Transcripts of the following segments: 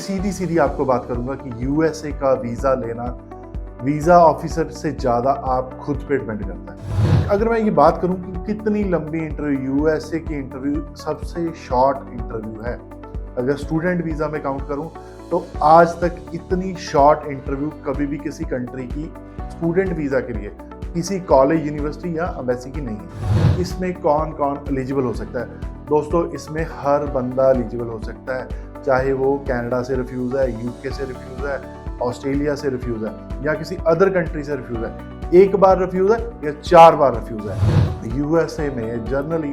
सीधी सीधी आपको बात करूंगा कि यूएसए का वीज़ा लेना वीज़ा ऑफिसर से ज़्यादा आप खुद पे डिपेंड करता है। अगर मैं ये बात करूं कि कितनी लंबी इंटरव्यू, यूएसए की इंटरव्यू सबसे शॉर्ट इंटरव्यू है, अगर स्टूडेंट वीज़ा में काउंट करूं तो आज तक इतनी शॉर्ट इंटरव्यू कभी भी किसी कंट्री की स्टूडेंट वीज़ा के लिए किसी कॉलेज, यूनिवर्सिटी या एम्बेसी की नहीं है। इसमें कौन कौन एलिजिबल हो सकता है? दोस्तों, इसमें हर बंदा एलिजिबल हो सकता है, चाहे वो कनाडा से रिफ्यूज़ है, यूके से रिफ्यूज़ है, ऑस्ट्रेलिया से रिफ्यूज़ है या किसी अदर कंट्री से रिफ्यूज़ है। एक बार रिफ्यूज़ है या 4 बार रिफ्यूज़ है। यूएसए में जनरली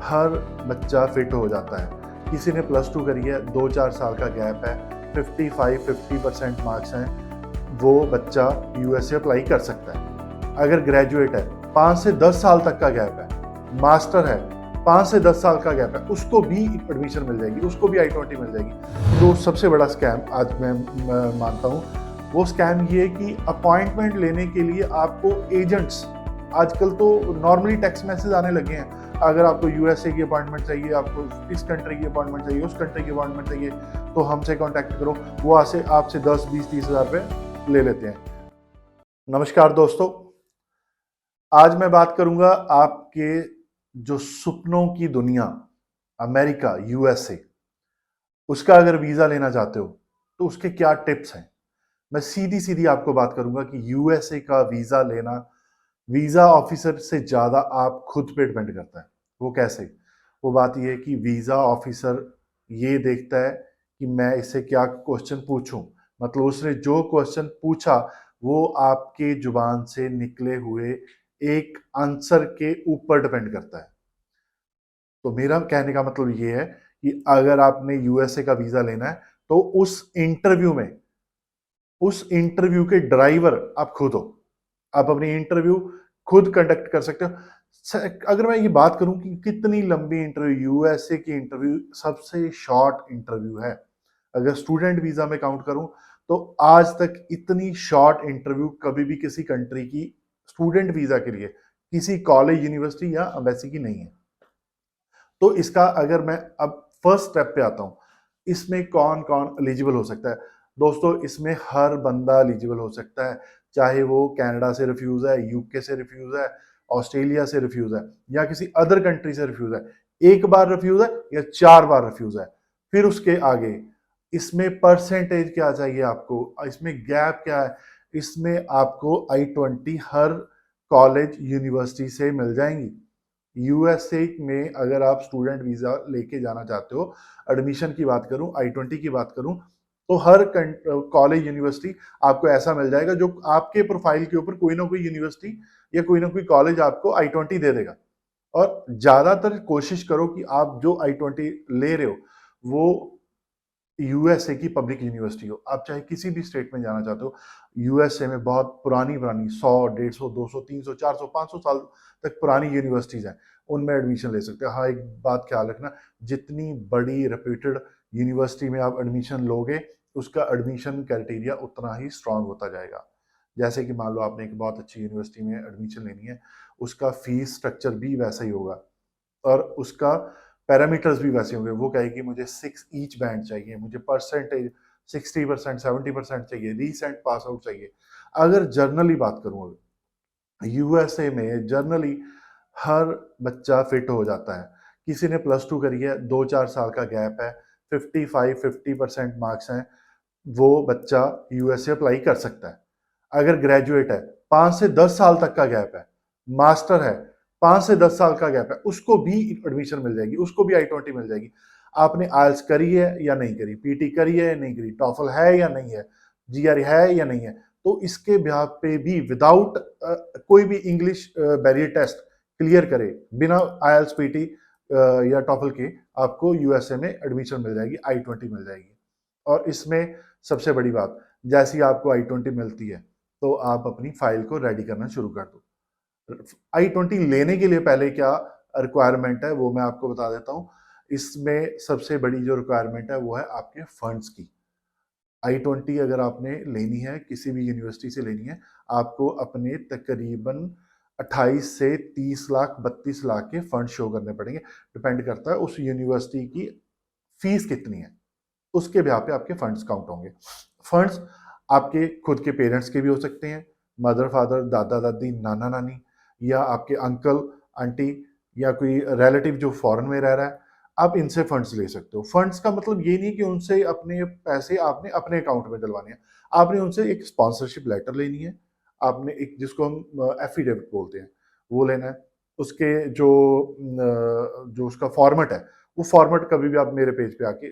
हर बच्चा फिट हो जाता है। किसी ने +2 करी है, 2-4 साल का गैप है, 55-50% मार्क्स हैं, वो बच्चा यूएसए अप्लाई कर सकता है। अगर ग्रेजुएट है, 5 से 10 साल तक का गैप है, मास्टर है, 5 से 10 साल का गैप है, उसको भी एडमिशन मिल जाएगी, उसको भी I-20 मिल जाएगी। तो सबसे बड़ा स्कैम आज मैं मानता हूँ, वो स्कैम ये है कि अपॉइंटमेंट लेने के लिए आपको एजेंट्स, आजकल तो नॉर्मली टेक्स्ट मैसेज आने लगे हैं, अगर आपको यूएसए की अपॉइंटमेंट चाहिए, आपको इस कंट्री की अपॉइंटमेंट चाहिए, उस कंट्री की अपॉइंटमेंट चाहिए, तो हमसे कॉन्टैक्ट करो। वो आपसे 10, 20, 30 हज़ार रुपये ले लेते हैं। नमस्कार दोस्तों, आज मैं बात करूंगा आपके जो सपनों की दुनिया, अमेरिका, यूएसए, उसका अगर वीज़ा लेना चाहते हो तो उसके क्या टिप्स हैं। मैं सीधी सीधी आपको बात करूंगा कि यूएसए का वीज़ा लेना वीज़ा ऑफिसर से ज़्यादा आप खुद पे डिपेंड करता है। वो कैसे? वो बात ये है कि वीज़ा ऑफिसर ये देखता है कि मैं इससे क्या क्वेश्चन पूछूं, मतलब उसने जो क्वेश्चन पूछा वो आपके जुबान से निकले हुए एक आंसर के ऊपर डिपेंड करता है। तो मेरा कहने का मतलब ये है कि अगर आपने यूएसए का वीज़ा लेना है तो उस इंटरव्यू के ड्राइवर आप खुद हो। आप अपनी इंटरव्यू खुद कंडक्ट कर सकते हो। अगर मैं ये बात करूं कि कितनी लंबी इंटरव्यू, यूएसए की इंटरव्यू सबसे शॉर्ट इंटरव्यू है, अगर स्टूडेंट वीज़ा में काउंट करूं तो आज तक इतनी शॉर्ट इंटरव्यू कभी भी किसी कंट्री की स्टूडेंट वीज़ा के लिए किसी कॉलेज, यूनिवर्सिटी या एम्बेसी की नहीं है। तो इसका अगर मैं अब फर्स्ट स्टेप पे आता हूँ, इसमें कौन कौन एलिजिबल हो सकता है? दोस्तों, इसमें हर बंदा एलिजिबल हो सकता है, चाहे वो कनाडा से रिफ्यूज़ है, यूके से रिफ्यूज़ है, ऑस्ट्रेलिया से रिफ्यूज़ है या किसी अदर कंट्री से रिफ्यूज़ है। एक बार रिफ्यूज़ है या 4 बार रिफ्यूज़ है। फिर उसके आगे इसमें परसेंटेज क्या चाहिए आपको, इसमें गैप क्या है? इसमें आपको I-20 हर कॉलेज, यूनिवर्सिटी से मिल जाएंगी। यूएसए में अगर आप स्टूडेंट वीज़ा लेके जाना चाहते हो, एडमिशन की बात करूं, I-20 की बात करूं, तो हर कॉलेज, यूनिवर्सिटी आपको ऐसा मिल जाएगा जो आपके प्रोफाइल के ऊपर कोई ना कोई यूनिवर्सिटी या कोई ना कोई कॉलेज आपको I-20 दे देगा। और ज़्यादातर कोशिश करो कि आप जो I-20 ले रहे हो वो यूएसए की पब्लिक यूनिवर्सिटी हो। आप चाहे किसी भी स्टेट में जाना चाहते हो, यूएसए में बहुत पुरानी पुरानी 100, 150, 200, 300, 400, 500 साल तक पुरानी यूनिवर्सिटीज़ हैं, उनमें एडमिशन ले सकते हो। हाँ, एक बात ख्याल रखना, जितनी बड़ी रेप्यूटेड यूनिवर्सिटी में आप एडमिशन लोगे, उसका एडमिशन क्राइटेरिया उतना ही स्ट्रांग होता जाएगा। जैसे कि मान लो आपने एक बहुत अच्छी यूनिवर्सिटी में एडमिशन लेनी है, उसका फीस स्ट्रक्चर भी वैसा ही होगा और उसका पैरामीटर्स भी वैसे होंगे। वो कहेगी मुझे 6 ईच बैंड चाहिए, मुझे परसेंटेज 60%, 70% चाहिए, रीसेंट पास आउट चाहिए। अगर जर्नली बात करूँ, यूएसए में जर्नली हर बच्चा फिट हो जाता है। किसी ने +2 करी है, 2-4 साल का गैप है, 55-50% मार्क्स हैं, वो बच्चा यूएसए अप्लाई कर सकता है। अगर ग्रेजुएट है, 5 से 10 साल तक का गैप है, मास्टर है, 5 से 10 साल का गैप है, उसको भी एडमिशन मिल जाएगी, उसको भी I-20 मिल जाएगी। आपने आइल्स करी है या नहीं करी, पीटी करी है या नहीं करी, टॉफल है या नहीं है, जीआरई है या नहीं है, तो इसके ब्याह पे भी विदाउट कोई भी इंग्लिश बैरियर टेस्ट क्लियर करे, बिना आइल्स, पीटी या टॉफल के आपको यूएसए में एडमिशन मिल जाएगी, I-20 मिल जाएगी। और इसमें सबसे बड़ी बात, जैसे ही आपको I-20 मिलती है तो आप अपनी फाइल को रेडी करना शुरू कर दो। I-20 लेने के लिए पहले क्या रिक्वायरमेंट है वो मैं आपको बता देता हूँ। इसमें सबसे बड़ी जो रिक्वायरमेंट है वो है आपके फंड्स की। I-20 अगर आपने लेनी है, किसी भी यूनिवर्सिटी से लेनी है, आपको अपने तकरीबन 28 से 30 लाख, 32 लाख के फंड शो करने पड़ेंगे। डिपेंड करता है उस यूनिवर्सिटी की फीस कितनी है। उसके ब्याह पे आपके फंड्स काउंट होंगे। फंड्स आपके खुद के पेरेंट्स के भी हो सकते हैं, मदर फादर, दादा दादी, नाना नानी, या आपके अंकल आंटी, या कोई रिलेटिव जो फॉरेन में रह रहा है, आप इनसे फंड्स ले सकते हो। फंड्स का मतलब ये नहीं कि उनसे अपने पैसे आपने अपने अकाउंट में डलवाने हैं, आपने उनसे एक स्पॉन्सरशिप लेटर लेनी है, आपने एक जिसको हम एफिडेविट बोलते हैं वो लेना है। उसके जो उसका फॉर्मेट है, वो फॉर्मेट कभी भी आप मेरे पेज पे आके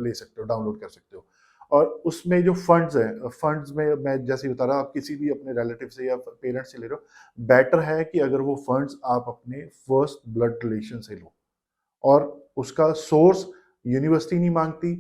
ले सकते हो, डाउनलोड कर सकते हो। और उसमें जो फंड्स हैं, फंड्स में मैं जैसे ही बता रहा, आप किसी भी अपने रिलेटिव से या पेरेंट्स से ले रहे हो, बेटर है कि अगर वो फंड्स आप अपने फर्स्ट ब्लड रिलेशन से लो, और उसका सोर्स यूनिवर्सिटी नहीं मांगती,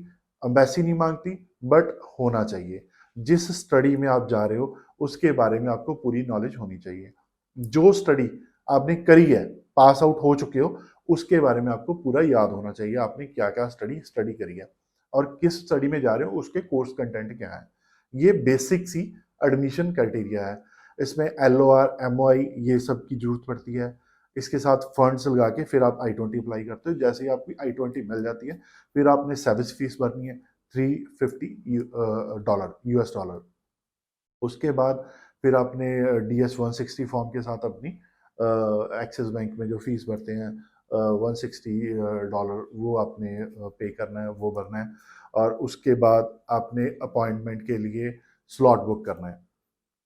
एम्बेसी नहीं मांगती, बट होना चाहिए। जिस स्टडी में आप जा रहे हो उसके बारे में आपको पूरी नॉलेज होनी चाहिए। जो स्टडी आपने करी है, पास आउट हो चुके हो, उसके बारे में आपको पूरा याद होना चाहिए, आपने क्या क्या स्टडी स्टडी करी है और किस स्टडी में जा रहे हो, उसके कोर्स कंटेंट क्या है। ये बेसिक सी एडमिशन क्राइटेरिया है। इसमें LOR MOI ये सब की जरूरत पड़ती है। इसके साथ फंड्स लगा के फिर आप I-20 अप्लाई करते हो। जैसे ही आपकी I-20 मिल जाती है, फिर आपने सर्विस फीस भरनी है $350 US डॉलर। उसके बाद फिर आपने DS-160 फॉर्म के साथ अपनी एक्सिस बैंक में जो फीस भरते हैं $160, वो आपने पे करना है, वो भरना है। और उसके बाद आपने अपॉइंटमेंट के लिए स्लॉट बुक करना है।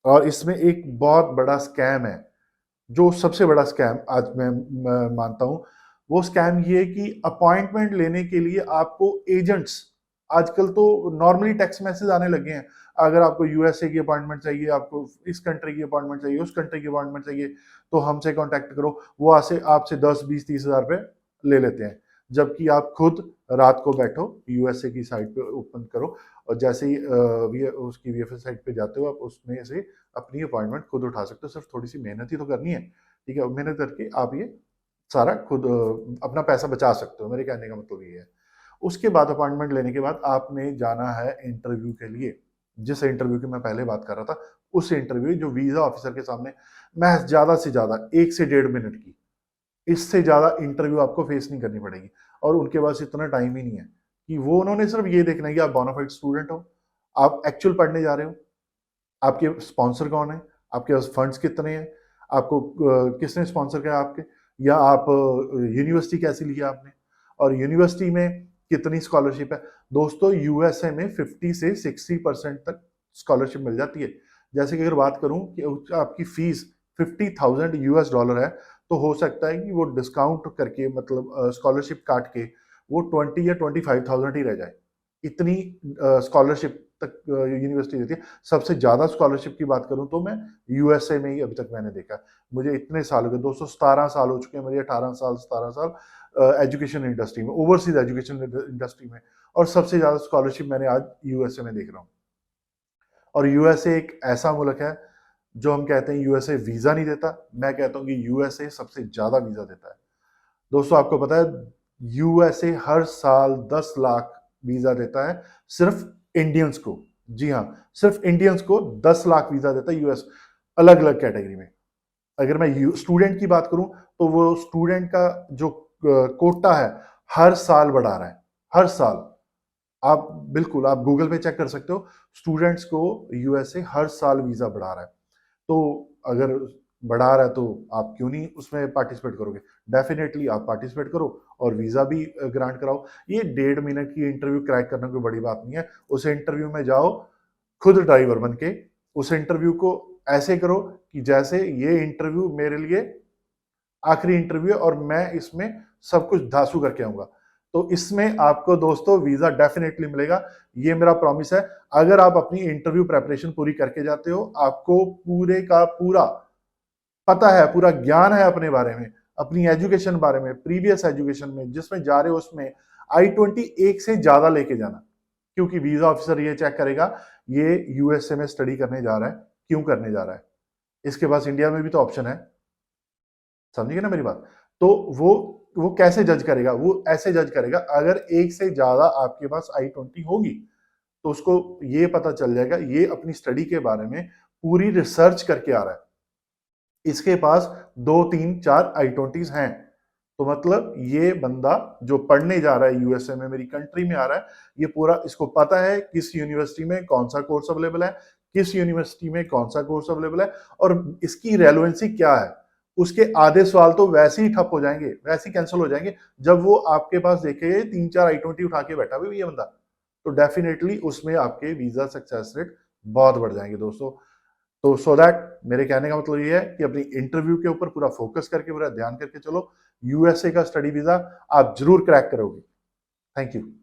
और इसमें एक बहुत बड़ा स्कैम है, जो सबसे बड़ा स्कैम आज मैं मानता हूँ, वो स्कैम ये है कि अपॉइंटमेंट लेने के लिए आपको एजेंट्स, आजकल तो नॉर्मली टेक्स्ट मैसेज आने लगे हैं, अगर आपको यूएसए की अपॉइंटमेंट चाहिए, आपको इस कंट्री की अपॉइंटमेंट चाहिए, उस कंट्री की अपॉइंटमेंट चाहिए, तो हमसे कांटेक्ट करो। वो आपसे 10, 20, 30 हज़ार रुपए ले लेते हैं, जबकि आप खुद रात को बैठो, यूएसए की साइट पे ओपन करो, और जैसे ही उसकी वीएफएस साइट पे जाते हो, आप उसमें से अपनी अपॉइंटमेंट खुद उठा सकते हो। सिर्फ थोड़ी सी मेहनत ही तो करनी है, ठीक है। मेहनत करके आप ये सारा खुद अपना पैसा बचा सकते हो, मेरे कहने का मतलब ये है। उसके बाद अपॉइंटमेंट लेने के बाद आपने जाना है इंटरव्यू के लिए। जिस इंटरव्यू की मैं पहले बात कर रहा था, उस इंटरव्यू जो वीजा ऑफिसर के सामने महज ज्यादा से ज्यादा 1 से 1.5 मिनट की, इससे ज्यादा इंटरव्यू आपको फेस नहीं करनी पड़ेगी। और उनके पास इतना टाइम ही नहीं है कि वो, उन्होंने सिर्फ ये देखना है कि आप बोनाफाइड स्टूडेंट हो, आप एक्चुअल पढ़ने जा रहे हो, आपके स्पॉन्सर कौन है, आपके पास फंड्स कितने हैं, आपको किसने स्पॉन्सर किया आपके, या आप यूनिवर्सिटी कैसी ली है आपने, और यूनिवर्सिटी में कितनी स्कॉलरशिप है। दोस्तों, यूएसए में 50 से 60% तक स्कॉलरशिप मिल जाती है। जैसे कि अगर बात करूं कि आपकी फीस $50,000 है, तो हो सकता है कि वो डिस्काउंट करके, मतलब स्कॉलरशिप काट के, वो 20 या 25,000 ही रह जाए। इतनी स्कॉलरशिप तक यूनिवर्सिटी देती है। सबसे ज्यादा स्कॉलरशिप की बात करूं तो मैं यूएसए में ही अभी तक मैंने देखा। मुझे इतने साल हो गए, 217 साल हो चुके हैं मेरे, 18 साल 17 साल एजुकेशन इंडस्ट्री में, ओवरसीज एजुकेशन इंडस्ट्री में, और सबसे ज्यादा स्कॉलरशिप मैंने आज यूएसए में देख रहा हूँ। और यूएसए एक ऐसा मुल्क है, जो हम कहते हैं यूएसए वीजा नहीं देता, मैं कहता हूँ कि यूएसए सबसे ज्यादा वीजा देता है। दोस्तों, आपको पता है यूएसए हर साल 10 लाख वीजा देता है सिर्फ इंडियंस को। जी हाँ, सिर्फ इंडियंस को 10 लाख वीजा देता है यूएस, अलग अलग कैटेगरी में। अगर मैं स्टूडेंट की बात करूं, तो वो स्टूडेंट का जो कोटा है, हर साल बढ़ा रहा है, हर साल। आप बिल्कुल, आप गूगल पे चेक कर सकते हो, स्टूडेंट्स को यूएसए हर साल वीजा बढ़ा रहा है। तो अगर बढ़ा रहा है, तो आप क्यों नहीं उसमें पार्टिसिपेट करोगे। डेफिनेटली आप पार्टिसिपेट करो और वीजा भी ग्रांट कराओ। ये 1.5 मिनट की इंटरव्यू क्रैक करना कोई बड़ी बात नहीं है। उस इंटरव्यू में जाओ खुद ड्राइवर बन के, उस इंटरव्यू को ऐसे करो कि जैसे ये इंटरव्यू मेरे लिए आखिरी इंटरव्यू है और मैं इसमें सब कुछ धांसू करके आऊंगा। तो इसमें आपको दोस्तों वीजा डेफिनेटली मिलेगा, ये मेरा प्रॉमिस है। अगर आप अपनी इंटरव्यू प्रेपरेशन पूरी करके जाते हो, आपको पूरे का पूरा पता है, पूरा ज्ञान है अपने बारे में, अपनी एजुकेशन बारे में, प्रीवियस एजुकेशन में जिसमें जा रहे हो उसमें I-20 एक से ज्यादा लेके जाना, क्योंकि वीजा ऑफिसर ये चेक करेगा ये यूएसए में स्टडी करने जा रहा है, क्यों करने जा रहा है, इसके पास इंडिया में भी तो ऑप्शन है। समझिए ना मेरी बात। तो वो कैसे जज करेगा, वो ऐसे जज करेगा, अगर एक से ज्यादा आपके पास I-20 होगी, तो उसको ये पता चल जाएगा ये अपनी स्टडी के बारे में पूरी रिसर्च करके आ रहा है, इसके पास 2, 3, 4 I-20s हैं। तो मतलब ये बंदा जो पढ़ने जा रहा है यूएसए में, मेरी कंट्री में आ रहा है, ये पूरा इसको पता है किस यूनिवर्सिटी में कौन सा कोर्स अवेलेबल है, किस यूनिवर्सिटी में कौन सा कोर्स अवेलेबल है और इसकी रेलेवेंसी क्या है। उसके आधे सवाल तो वैसे ही ठप हो जाएंगे, वैसे ही कैंसिल हो जाएंगे जब वो आपके पास देखे 3-4 I-20 उठा के बैठा हुआ ये बंदा, तो डेफिनेटली उसमें आपके वीजा सक्सेस रेट बहुत बढ़ जाएंगे दोस्तों। तो सो दैट मेरे कहने का मतलब ये है कि अपनी इंटरव्यू के ऊपर पूरा फोकस करके, पूरा ध्यान करके चलो। यूएसए का स्टडी वीजा आप जरूर क्रैक करोगे। Thank you.